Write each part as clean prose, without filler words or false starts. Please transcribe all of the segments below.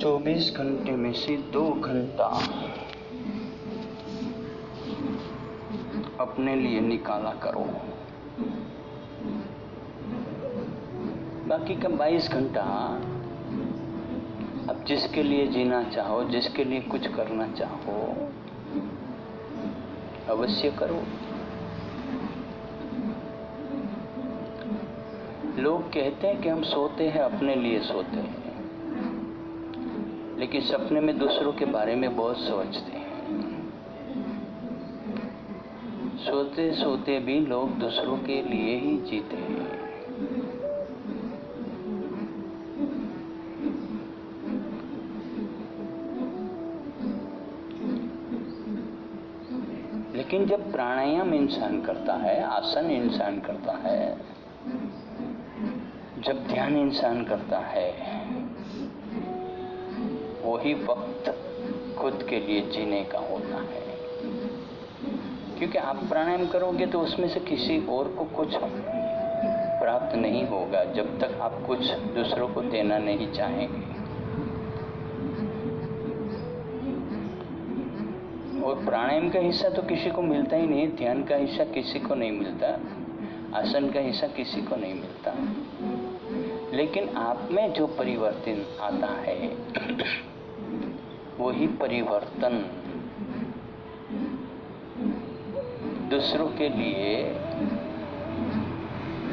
24 घंटे में से 2 घंटा अपने लिए निकाला करो। बाकी का 22 घंटा अब जिसके लिए जीना चाहो, जिसके लिए कुछ करना चाहो, अवश्य करो। लोग कहते हैं कि हम सोते हैं, अपने लिए सोते हैं, लेकिन सपने में दूसरों के बारे में बहुत सोचते हैं। सोते सोते भी लोग दूसरों के लिए ही जीते हैं। लेकिन जब प्राणायाम इंसान करता है, आसन इंसान करता है, जब ध्यान इंसान करता है, वही वक्त खुद के लिए जीने का होता है। क्योंकि आप प्राणायाम करोगे तो उसमें से किसी और को कुछ प्राप्त नहीं होगा जब तक आप कुछ दूसरों को देना नहीं चाहेंगे। और प्राणायाम का हिस्सा तो किसी को मिलता ही नहीं, ध्यान का हिस्सा किसी को नहीं मिलता, आसन का हिस्सा किसी को नहीं मिलता। लेकिन आप में जो परिवर्तन आता है वही परिवर्तन दूसरों के लिए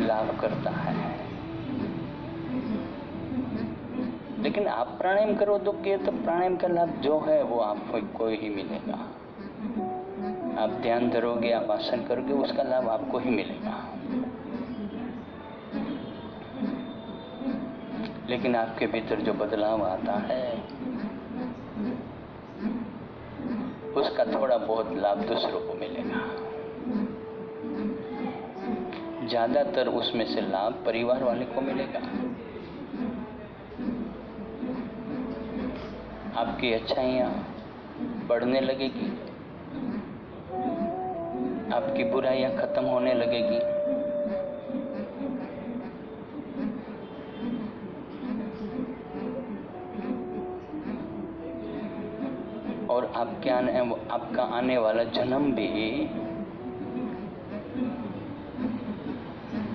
लाभ करता है। लेकिन आप प्राणायाम करोगे तो प्राणायाम का लाभ जो है वो आपको ही मिलेगा। आप ध्यान धरोगे, आप आसन करोगे, उसका लाभ आपको ही मिलेगा। लेकिन आपके भीतर जो बदलाव आता है उसका थोड़ा बहुत लाभ दूसरों को मिलेगा। ज्यादातर उसमें से लाभ परिवार वाले को मिलेगा। आपकी अच्छाइयाँ बढ़ने लगेगी, आपकी बुराइयाँ खत्म होने लगेगी। और आपका आने वाला जन्म भी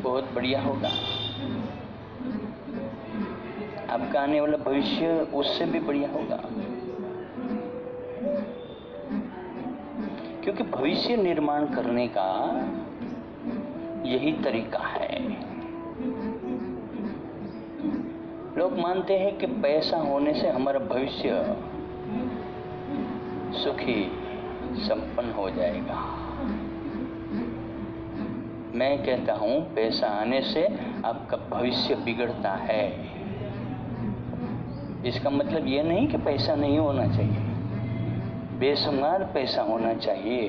बहुत बढ़िया होगा। आपका आने वाला भविष्य उससे भी बढ़िया होगा। क्योंकि भविष्य निर्माण करने का यही तरीका है। लोग मानते हैं कि पैसा होने से हमारा भविष्य सुखी संपन्न हो जाएगा। मैं कहता हूं पैसा आने से आपका भविष्य बिगड़ता है। इसका मतलब यह नहीं कि पैसा नहीं होना चाहिए, बेशुमार पैसा होना चाहिए,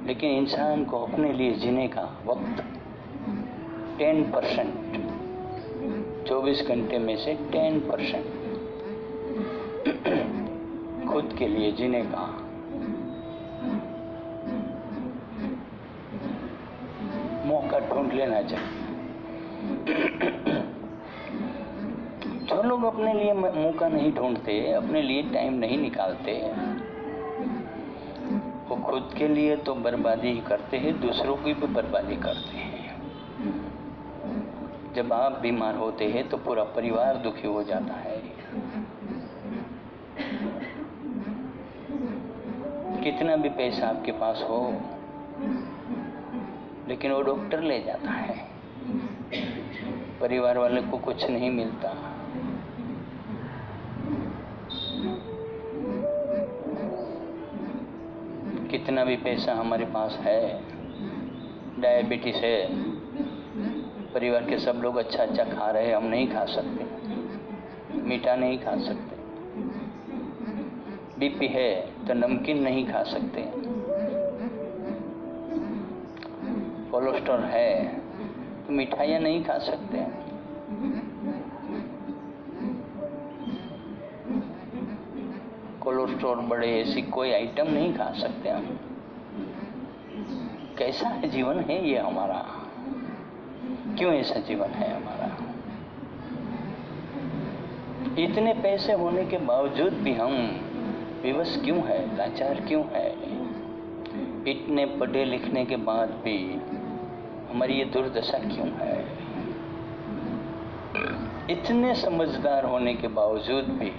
लेकिन इंसान को अपने लिए जीने का वक्त 10%, 24 घंटे में से 10% खुद के लिए जीने का मौका ढूंढ लेना चाहिए। जो लोग अपने लिए मौका नहीं ढूंढते, अपने लिए टाइम नहीं निकालते, वो खुद के लिए तो बर्बादी ही करते हैं, दूसरों की भी बर्बादी करते हैं। जब आप बीमार होते हैं तो पूरा परिवार दुखी हो जाता है। कितना भी पैसा आपके पास हो, लेकिन वो डॉक्टर ले जाता है, परिवार वाले को कुछ नहीं मिलता। कितना भी पैसा हमारे पास है, डायबिटीज है, परिवार के सब लोग अच्छा अच्छा खा रहे हैं, हम नहीं खा सकते, मीठा नहीं खा सकते। बीपी है तो नमकीन नहीं खा सकते। कोलेस्ट्रॉल है तो मिठाइयाँ नहीं खा सकते। कोलेस्ट्रॉल बढ़े ऐसी कोई आइटम नहीं खा सकते हम। कैसा है जीवन है ये हमारा? क्यों ऐसा जीवन है हमारा? इतने पैसे होने के बावजूद भी हम विवश क्यों है, लाचार क्यों है? इतने पढ़े लिखने के बाद भी हमारी ये दुर्दशा क्यों है? इतने समझदार होने के बावजूद भी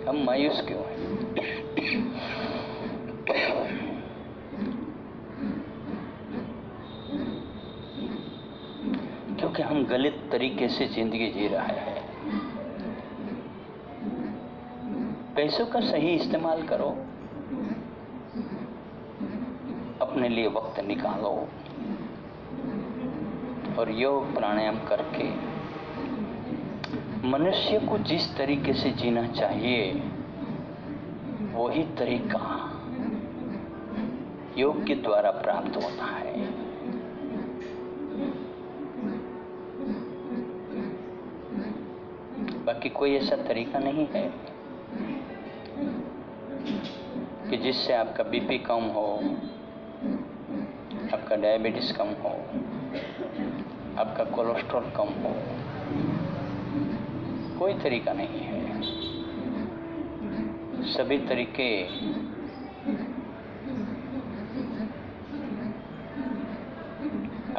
हम मायूस क्यों हैं? क्योंकि हम गलत तरीके से जिंदगी जी रहे हैं। पैसों का सही इस्तेमाल करो, अपने लिए वक्त निकालो और योग प्राणायाम करके मनुष्य को जिस तरीके से जीना चाहिए वही तरीका योग के द्वारा प्राप्त होता है। बाकी कोई ऐसा तरीका नहीं है कि जिससे आपका बीपी कम हो, आपका डायबिटीज कम हो, आपका कोलेस्ट्रॉल कम हो। कोई तरीका नहीं है। सभी तरीके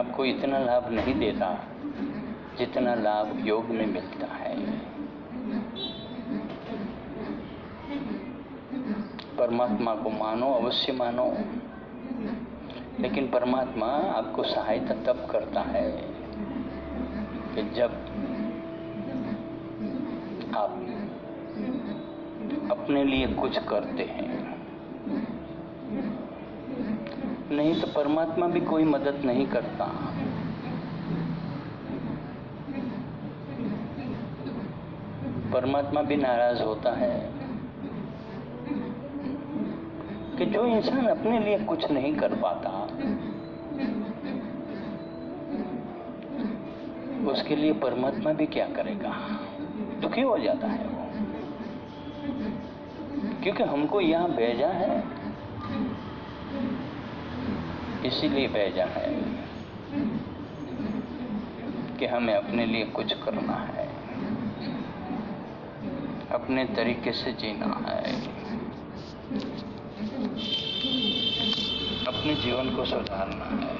आपको इतना लाभ नहीं देता जितना लाभ योग में मिलता है। परमात्मा को मानो, अवश्य मानो, लेकिन परमात्मा आपको सहायता तब करता है कि जब आप अपने लिए कुछ करते हैं। नहीं तो परमात्मा भी कोई मदद नहीं करता। परमात्मा भी नाराज होता है कि जो इंसान अपने लिए कुछ नहीं कर पाता उसके लिए परमात्मा भी क्या करेगा। दुखी हो जाता है वो, क्योंकि हमको यहाँ भेजा है, इसीलिए भेजा है कि हमें अपने लिए कुछ करना है, अपने तरीके से जीना है, अपने जीवन को सुधारना है।